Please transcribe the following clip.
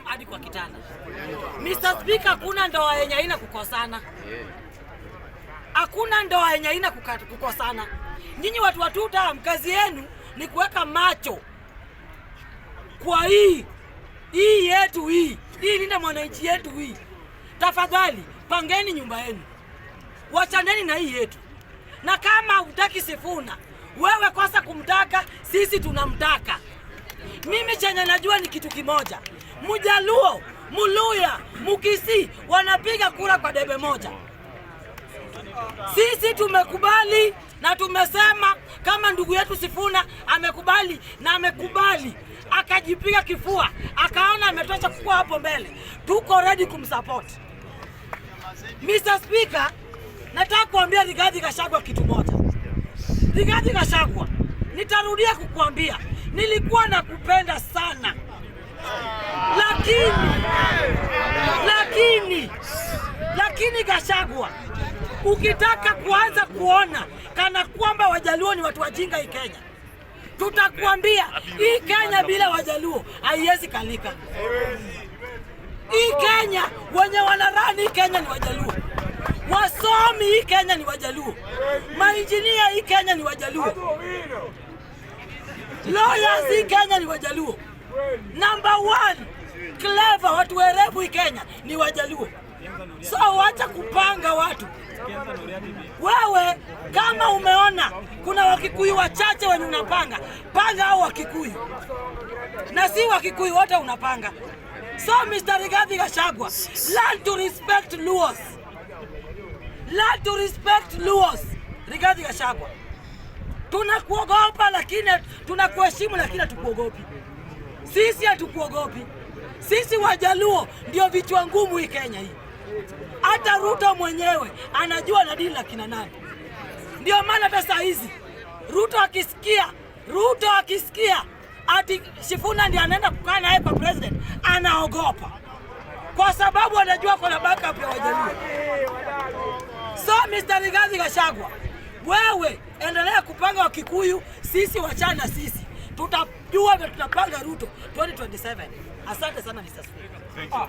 hadi kwa kitanda. Mr. Speaker, kuna ndoa yenye haina kukosana. Hakuna ndoa yenye haina kukosana. Nyinyi watu wa tuta, kazi yenu ni kuweka macho kwa hii yetu hii linda mwananchi yetu hii. Tafadhali pangeni nyumba yenu, wachaneni na hii yetu. Na kama hutaki Sifuna, wewe kosa kumtaka, sisi tunamtaka. Mimi chenye najua ni kitu kimoja, Mjaluo, Muluya, Mukisi wanapiga kura kwa debe moja. Sisi tumekubali na tumesema kama ndugu yetu Sifuna amekubali na amekubali akajipiga kifua akaona ametosha kukua hapo mbele, tuko ready kumsupport. Mr. Speaker, nataka kuambia Rigathi Gachagua kitu moja. Rigathi Gachagua, nitarudia kukuambia, nilikuwa nakupenda sana. Lakini Gachagua, ukitaka kuanza kuona kana kwamba Wajaluo ni watu wajinga hii Kenya, tutakuambia hii Kenya bila Wajaluo haiwezi kalika. Hii Kenya wenye wanarani hii Kenya ni Wajaluo. Wasomi hii Kenya ni Wajaluo. Mainjinia hii Kenya ni Wajaluo. Lawyers hii Kenya ni Wajaluo. Number 1 clever watu werevu hii Kenya ni Wajaluo. So wacha kupanga watu. Wewe kama umeona kuna Wakikuyu wachache wenye unapanga, panga hao Wakikuyu. Na si Wakikuyu wote unapanga. So Mr. Rigathi Gachagua, learn to respect Luos. Learn to respect Luos. Rigathi Gachagua, tunakuogopa lakini tunakuheshimu lakini hatukuogopi. Sisi hatukuogopi. Sisi Wajaluo ndio vichwa ngumu hii Kenya hii. Hata Ruto mwenyewe anajua na dini la kina nani. Ndio maana hata saa hizi Ruto akisikia ati Sifuna ndiye anaenda kukaa naye kwa president, anaogopa. Kwa sababu anajua kuna backup ya Wajaluo. So Mr. Rigathi Gachagua, wewe endelea kupanga Wakikuyu, sisi wachana sisi. Tutajua na tutapanga Ruto 2027. Asante sana Mr. Speaker.